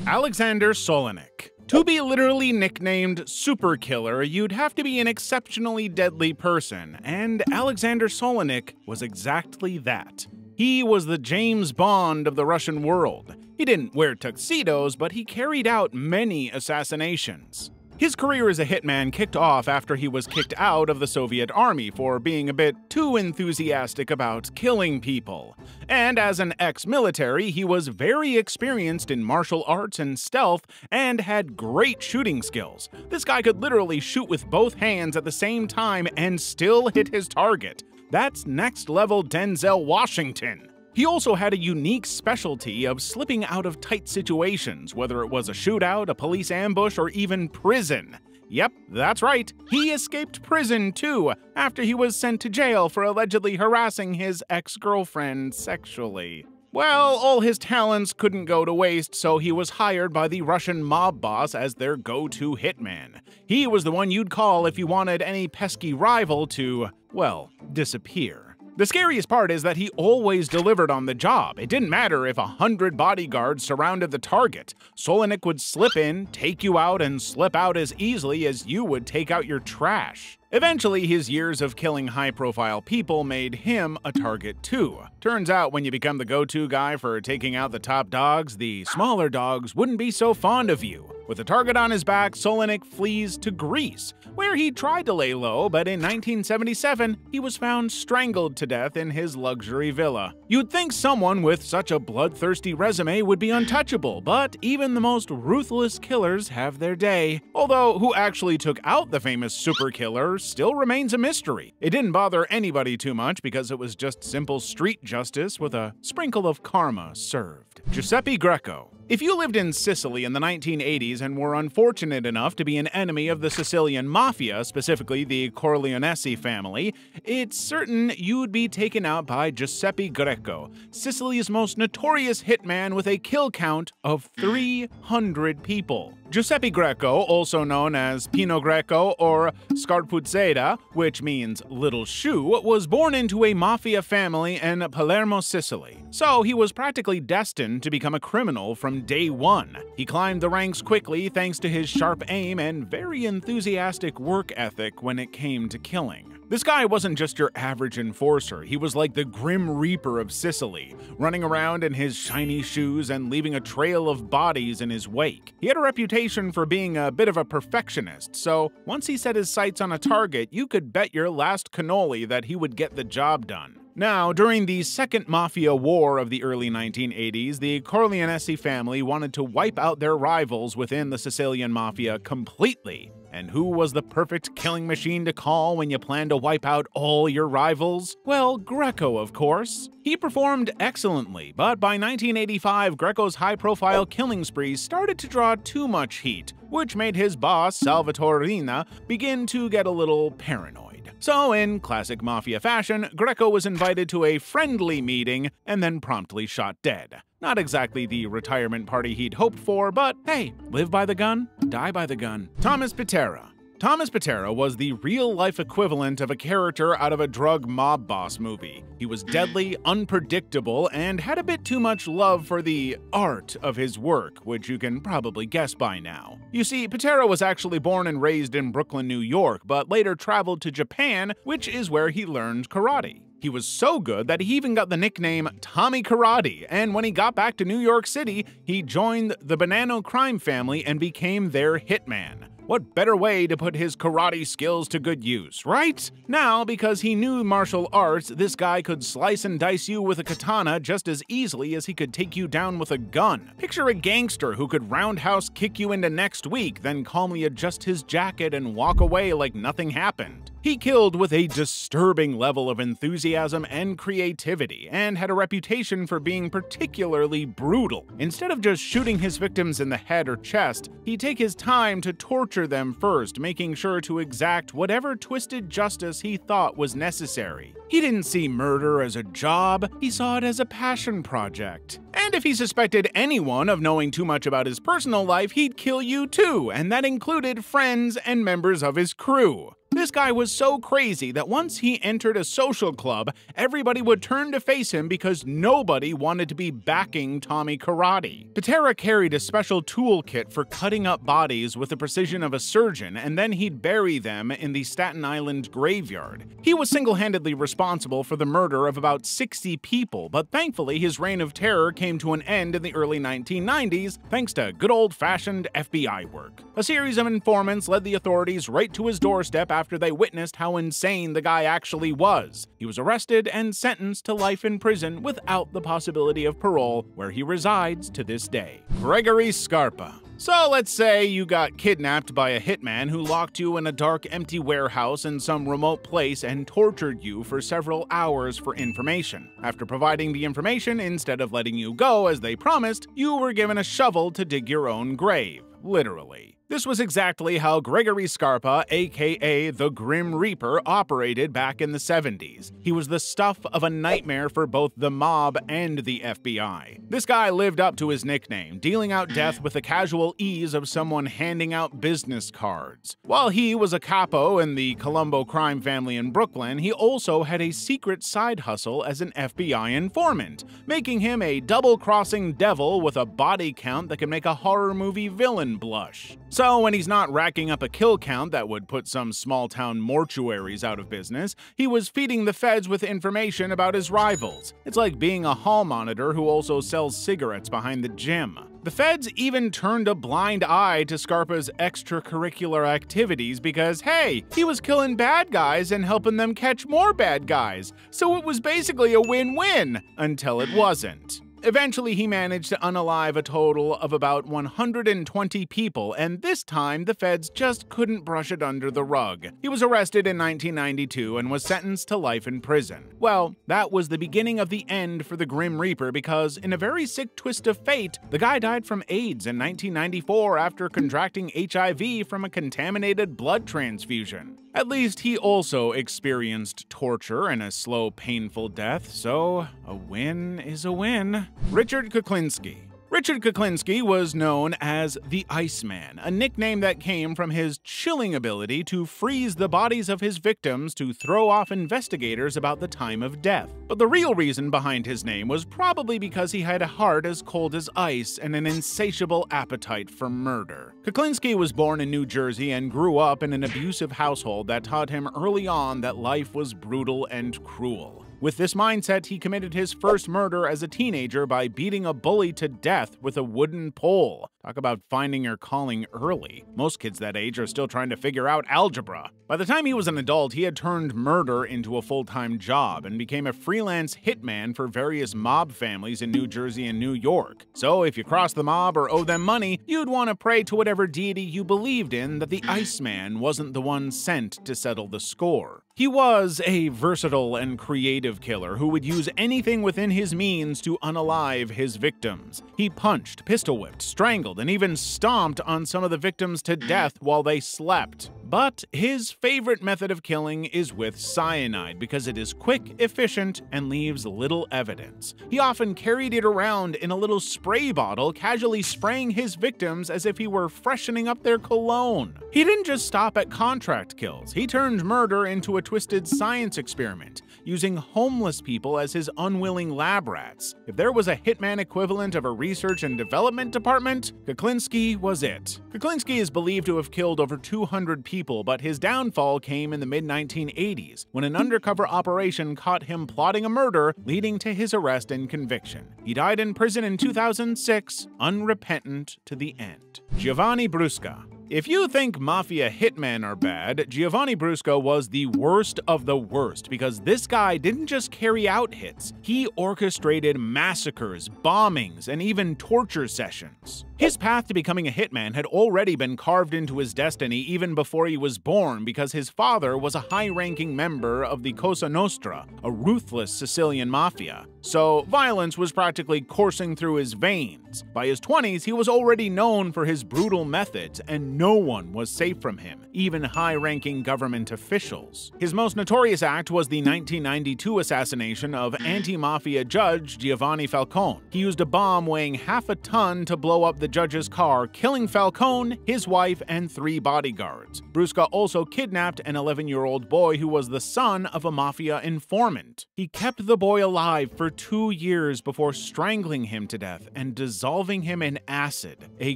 Alexander Solenik. To be literally nicknamed Super Killer, you'd have to be an exceptionally deadly person, and Alexander Solenik was exactly that. He was the James Bond of the Russian world. He didn't wear tuxedos, but he carried out many assassinations. His career as a hitman kicked off after he was kicked out of the Soviet army for being a bit too enthusiastic about killing people. And as an ex-military, he was very experienced in martial arts and stealth and had great shooting skills. This guy could literally shoot with both hands at the same time and still hit his target. That's next-level Denzel Washington. He also had a unique specialty of slipping out of tight situations, whether it was a shootout, a police ambush, or even prison. Yep, that's right, he escaped prison too, after he was sent to jail for allegedly harassing his ex-girlfriend sexually. Well, all his talents couldn't go to waste, so he was hired by the Russian mob boss as their go-to hitman. He was the one you'd call if you wanted any pesky rival to, well, disappear. The scariest part is that he always delivered on the job. It didn't matter if 100 bodyguards surrounded the target. Solenik would slip in, take you out, and slip out as easily as you would take out your trash. Eventually, his years of killing high-profile people made him a target too. Turns out when you become the go-to guy for taking out the top dogs, the smaller dogs wouldn't be so fond of you. With a target on his back, Solenik flees to Greece, where he tried to lay low, but in 1977, he was found strangled to death in his luxury villa. You'd think someone with such a bloodthirsty resume would be untouchable, but even the most ruthless killers have their day. Although who actually took out the famous super killer still remains a mystery. It didn't bother anybody too much because it was just simple street justice with a sprinkle of karma served. Giuseppe Greco. If you lived in Sicily in the 1980s and were unfortunate enough to be an enemy of the Sicilian mafia, specifically the Corleonesi family, it's certain you'd be taken out by Giuseppe Greco, Sicily's most notorious hitman with a kill count of 300 people. Giuseppe Greco, also known as Pino Greco or Scarpuzzetta, which means little shoe, was born into a mafia family in Palermo, Sicily. So he was practically destined to become a criminal from day one. He climbed the ranks quickly thanks to his sharp aim and very enthusiastic work ethic when it came to killing. This guy wasn't just your average enforcer, he was like the Grim Reaper of Sicily, running around in his shiny shoes and leaving a trail of bodies in his wake. He had a reputation for being a bit of a perfectionist, so once he set his sights on a target, you could bet your last cannoli that he would get the job done. Now, during the Second Mafia War of the early 1980s, the Corleonesi family wanted to wipe out their rivals within the Sicilian Mafia completely. And who was the perfect killing machine to call when you plan to wipe out all your rivals? Well, Greco, of course. He performed excellently, but by 1985, Greco's high-profile killing sprees started to draw too much heat, which made his boss, Salvatore Riina, begin to get a little paranoid. So, in classic mafia fashion, Greco was invited to a friendly meeting and then promptly shot dead. Not exactly the retirement party he'd hoped for, but hey, live by the gun, die by the gun. Thomas Peta. Thomas Peta was the real-life equivalent of a character out of a drug mob boss movie. He was deadly, unpredictable, and had a bit too much love for the art of his work, which you can probably guess by now. You see, Peta was actually born and raised in Brooklyn, New York, but later traveled to Japan, which is where he learned karate. He was so good that he even got the nickname Tommy Karate, and when he got back to New York City, he joined the Bonanno crime family and became their hitman. What better way to put his karate skills to good use, right? Now, because he knew martial arts, this guy could slice and dice you with a katana just as easily as he could take you down with a gun. Picture a gangster who could roundhouse kick you into next week, then calmly adjust his jacket and walk away like nothing happened. He killed with a disturbing level of enthusiasm and creativity, and had a reputation for being particularly brutal. Instead of just shooting his victims in the head or chest, he'd take his time to torture them first, making sure to exact whatever twisted justice he thought was necessary. He didn't see murder as a job, he saw it as a passion project. And if he suspected anyone of knowing too much about his personal life, he'd kill you too, and that included friends and members of his crew. This guy was so crazy that once he entered a social club, everybody would turn to face him because nobody wanted to be backing Tommy Karate. Peta carried a special toolkit for cutting up bodies with the precision of a surgeon, and then he'd bury them in the Staten Island graveyard. He was single-handedly responsible for the murder of about 60 people, but thankfully his reign of terror came to an end in the early 1990s thanks to good old-fashioned FBI work. A series of informants led the authorities right to his doorstep after they witnessed how insane the guy actually was. He was arrested and sentenced to life in prison without the possibility of parole, where he resides to this day. Gregory Scarpa. So let's say you got kidnapped by a hitman who locked you in a dark, empty warehouse in some remote place and tortured you for several hours for information. After providing the information, instead of letting you go as they promised, you were given a shovel to dig your own grave. Literally. This was exactly how Gregory Scarpa, aka the Grim Reaper, operated back in the 70s. He was the stuff of a nightmare for both the mob and the FBI. This guy lived up to his nickname, dealing out death with the casual ease of someone handing out business cards. While he was a capo in the Colombo crime family in Brooklyn, he also had a secret side hustle as an FBI informant, making him a double-crossing devil with a body count that could make a horror movie villain blush. So when he's not racking up a kill count that would put some small-town mortuaries out of business, he was feeding the feds with information about his rivals. It's like being a hall monitor who also sells cigarettes behind the gym. The feds even turned a blind eye to Scarpa's extracurricular activities because, hey, he was killing bad guys and helping them catch more bad guys, so it was basically a win-win, until it wasn't. Eventually, he managed to unalive a total of about 120 people, and this time the feds just couldn't brush it under the rug. He was arrested in 1992 and was sentenced to life in prison. Well, that was the beginning of the end for the Grim Reaper because, in a very sick twist of fate, the guy died from AIDS in 1994 after contracting HIV from a contaminated blood transfusion. At least he also experienced torture and a slow, painful death, so a win is a win. Richard KLinsky. Richard KLinsky was known as the Iceman, a nickname that came from his chilling ability to freeze the bodies of his victims to throw off investigators about the time of death. But the real reason behind his name was probably because he had a heart as cold as ice and an insatiable appetite for murder. KLinsky was born in New Jersey and grew up in an abusive household that taught him early on that life was brutal and cruel. With this mindset, he committed his first murder as a teenager by beating a bully to death with a wooden pole. Talk about finding your calling early. Most kids that age are still trying to figure out algebra. By the time he was an adult, he had turned murder into a full-time job and became a freelance hitman for various mob families in New Jersey and New York. So if you cross the mob or owe them money, you'd want to pray to whatever deity you believed in that the Iceman wasn't the one sent to settle the score. He was a versatile and creative killer who would use anything within his means to unalive his victims. He punched, pistol-whipped, strangled, and even stomped on some of the victims to death while they slept. But his favorite method of killing is with cyanide because it is quick, efficient, and leaves little evidence. He often carried it around in a little spray bottle, casually spraying his victims as if he were freshening up their cologne. He didn't just stop at contract kills. He turned murder into a twisted science experiment, using homeless people as his unwilling lab rats. If there was a hitman equivalent of a research and development department, KLinsky was it. KLinsky is believed to have killed over 200 people, but his downfall came in the mid-1980s, when an undercover operation caught him plotting a murder, leading to his arrest and conviction. He died in prison in 2006, unrepentant to the end. Giovan Brusa. If you think mafia hitmen are bad, Giovan Brusa was the worst of the worst because this guy didn't just carry out hits, he orchestrated massacres, bombings, and even torture sessions. His path to becoming a hitman had already been carved into his destiny even before he was born because his father was a high-ranking member of the Cosa Nostra, a ruthless Sicilian mafia. So violence was practically coursing through his veins. By his 20s, he was already known for his brutal methods, and no one was safe from him, even high-ranking government officials. His most notorious act was the 1992 assassination of anti-mafia judge Giovanni Falcone. He used a bomb weighing half a ton to blow up the judge's car, killing Falcone, his wife, and 3 bodyguards. Brusa also kidnapped an 11-year-old boy who was the son of a mafia informant. He kept the boy alive for 2 years before strangling him to death and dissolving him in acid, a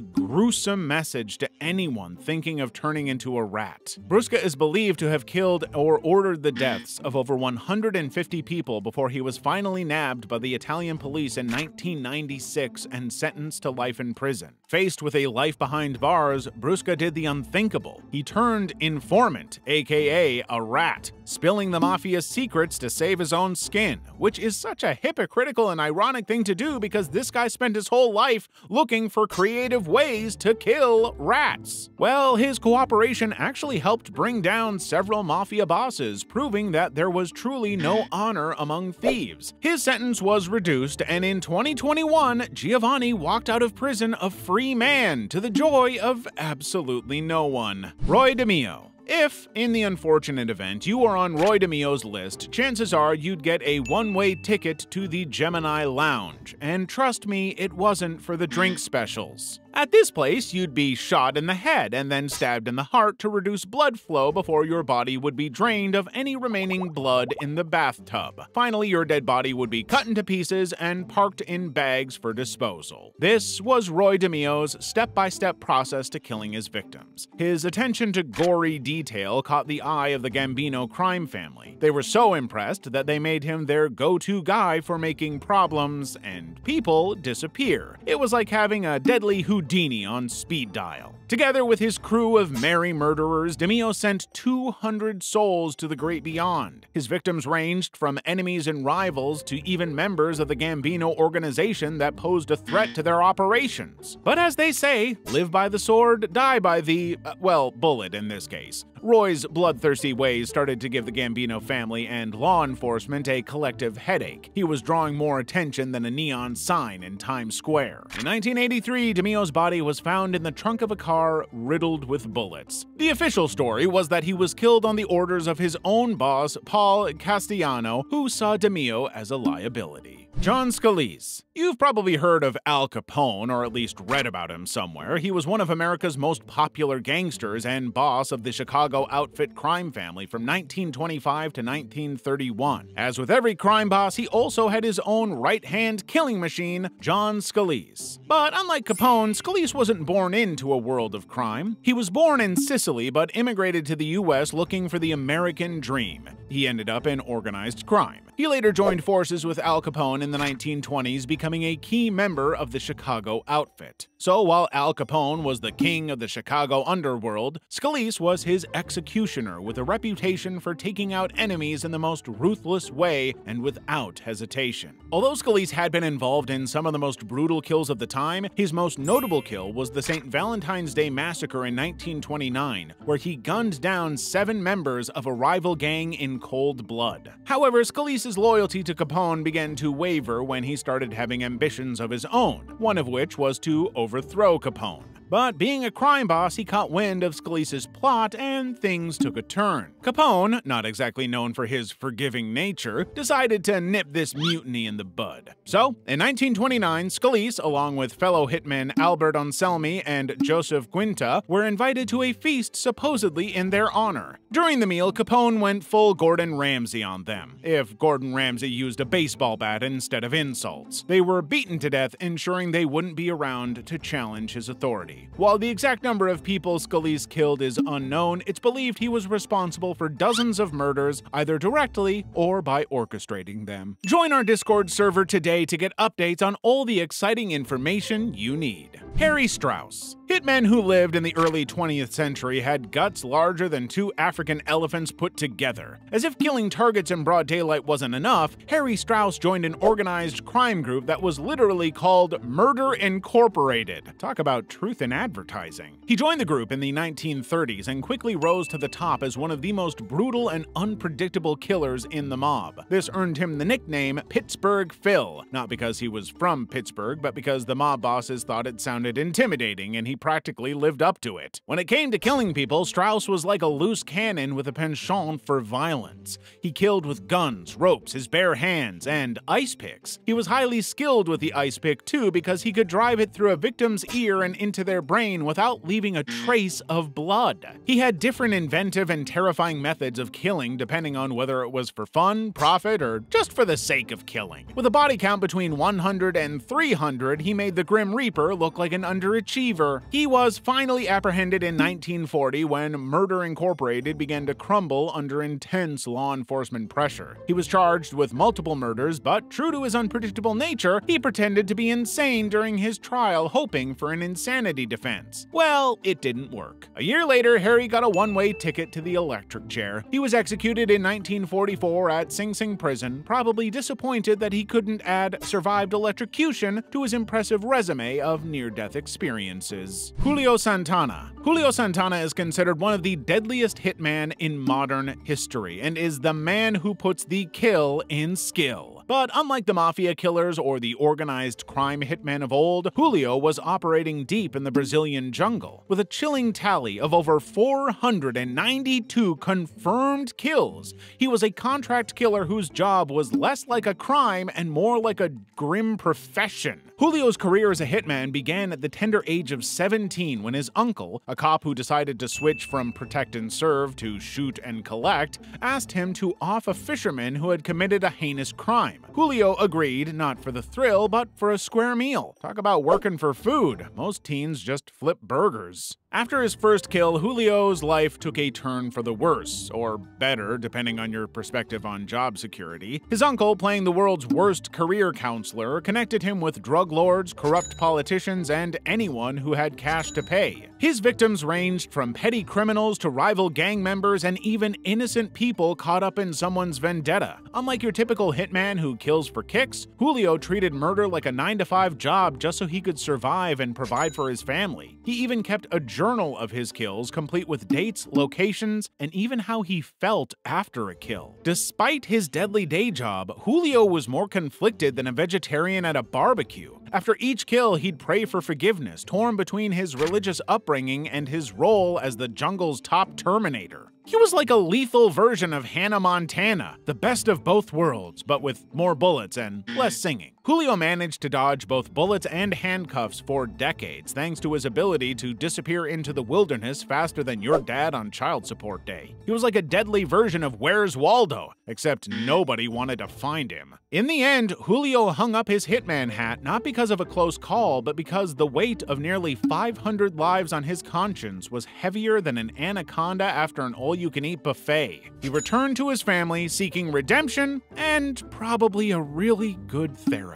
gruesome message to anyone thinking of turning into a rat. Brusa is believed to have killed or ordered the deaths of over 150 people before he was finally nabbed by the Italian police in 1996 and sentenced to life in prison. Faced with a life behind bars, Brusa did the unthinkable. He turned informant, aka a rat, spilling the mafia's secrets to save his own skin, which is such a hypocritical and ironic thing to do because this guy spent his whole life looking for creative ways to kill rats. Well, his cooperation actually helped bring down several mafia bosses, proving that there was truly no honor among thieves. His sentence was reduced, and in 2021, Giovanni walked out of prison a free man, to the joy of absolutely no one. Roy DeMeo. If, in the unfortunate event, you are on Roy DeMeo's list, chances are you'd get a one-way ticket to the Gemini Lounge, and trust me, it wasn't for the drink specials. At this place, you'd be shot in the head and then stabbed in the heart to reduce blood flow before your body would be drained of any remaining blood in the bathtub. Finally, your dead body would be cut into pieces and parked in bags for disposal. This was Roy DeMeo's step-by-step process to killing his victims. His attention to gory detail caught the eye of the Gambino crime family. They were so impressed that they made him their go-to guy for making problems and people disappear. It was like having a deadly Houdini on speed dial. Together with his crew of merry murderers, DeMeo sent 200 souls to the great beyond. His victims ranged from enemies and rivals to even members of the Gambino organization that posed a threat to their operations. But as they say, live by the sword, die by the, bullet in this case. Roy's bloodthirsty ways started to give the Gambino family and law enforcement a collective headache. He was drawing more attention than a neon sign in Times Square. In 1983, DeMeo's body was found in the trunk of a car riddled with bullets. The official story was that he was killed on the orders of his own boss, Paul Castellano, who saw DeMeo as a liability. John Scalise. You've probably heard of Al Capone, or at least read about him somewhere. He was one of America's most popular gangsters and boss of the Chicago outfit crime family from 1925 to 1931. As with every crime boss, he also had his own right-hand killing machine, John Scalise. But unlike Capone, Scalise wasn't born into a world of crime. He was born in Sicily, but immigrated to the US looking for the American dream. He ended up in organized crime. He later joined forces with Al Capone in the 1920s, becoming a key member of the Chicago outfit. So while Al Capone was the king of the Chicago underworld, Scalise was his executioner with a reputation for taking out enemies in the most ruthless way and without hesitation. Although Scalise had been involved in some of the most brutal kills of the time, his most notable kill was the St. Valentine's Day Massacre in 1929, where he gunned down 7 members of a rival gang in cold blood. However, Scalise's loyalty to Capone began to waver when he started having ambitions of his own, one of which was to overthrow Capone. But being a crime boss, he caught wind of Scalise's plot and things took a turn. Capone, not exactly known for his forgiving nature, decided to nip this mutiny in the bud. So, in 1929, Scalise, along with fellow hitmen Albert Anselmi and Joseph Quinta, were invited to a feast supposedly in their honor. During the meal, Capone went full Gordon Ramsay on them, if Gordon Ramsay used a baseball bat instead of insults. They were beaten to death, ensuring they wouldn't be around to challenge his authority. While the exact number of people Scalise killed is unknown, it's believed he was responsible for dozens of murders, either directly or by orchestrating them. Join our Discord server today to get updates on all the exciting information you need. Harry Strauss. Hitmen who lived in the early 20th century had guts larger than 2 African elephants put together. As if killing targets in broad daylight wasn't enough, Harry Strauss joined an organized crime group that was literally called Murder Incorporated. Talk about truth in advertising. He joined the group in the 1930s and quickly rose to the top as one of the most brutal and unpredictable killers in the mob. This earned him the nickname Pittsburgh Phil, not because he was from Pittsburgh, but because the mob bosses thought it sounded intimidating and he practically lived up to it. When it came to killing people, Strauss was like a loose cannon with a penchant for violence. He killed with guns, ropes, his bare hands, and ice picks. He was highly skilled with the ice pick too because he could drive it through a victim's ear and into their brain without leaving a trace of blood. He had different inventive and terrifying methods of killing depending on whether it was for fun, profit, or just for the sake of killing. With a body count between 100 and 300, he made the Grim Reaper look like an underachiever. He was finally apprehended in 1940 when Murder Incorporated began to crumble under intense law enforcement pressure. He was charged with multiple murders, but true to his unpredictable nature, he pretended to be insane during his trial, hoping for an insanity defense. Well, it didn't work. A year later, Harry got a one-way ticket to the electric chair. He was executed in 1944 at Sing Sing Prison, probably disappointed that he couldn't add survived electrocution to his impressive resume of near-death experiences. Julio Santana. Julio Santana is considered one of the deadliest hitmen in modern history and is the man who puts the kill in skill. But unlike the mafia killers or the organized crime hitmen of old, Julio was operating deep in the Brazilian jungle. With a chilling tally of over 492 confirmed kills, he was a contract killer whose job was less like a crime and more like a grim profession. Julio's career as a hitman began at the tender age of 17 when his uncle, a cop who decided to switch from protect and serve to shoot and collect, asked him to off a fisherman who had committed a heinous crime. Julio agreed, not for the thrill, but for a square meal. Talk about working for food. Most teens just flip burgers. After his first kill, Julio's life took a turn for the worse, or better, depending on your perspective on job security. His uncle, playing the world's worst career counselor, connected him with drug lords, corrupt politicians, and anyone who had cash to pay. His victims ranged from petty criminals to rival gang members and even innocent people caught up in someone's vendetta. Unlike your typical hitman who kills for kicks, Julio treated murder like a 9-to-5 job just so he could survive and provide for his family. He even kept a journal of his kills, complete with dates, locations, and even how he felt after a kill. Despite his deadly day job, Julio was more conflicted than a vegetarian at a barbecue. After each kill, he'd pray for forgiveness, torn between his religious upbringing and his role as the jungle's top Terminator. He was like a lethal version of Hannah Montana, the best of both worlds, but with more bullets and less singing. Julio managed to dodge both bullets and handcuffs for decades, thanks to his ability to disappear into the wilderness faster than your dad on child support day. He was like a deadly version of Where's Waldo, except nobody wanted to find him. In the end, Julio hung up his hitman hat not because of a close call, but because the weight of nearly 500 lives on his conscience was heavier than an anaconda after an all-you-can-eat buffet. He returned to his family seeking redemption and probably a really good therapist.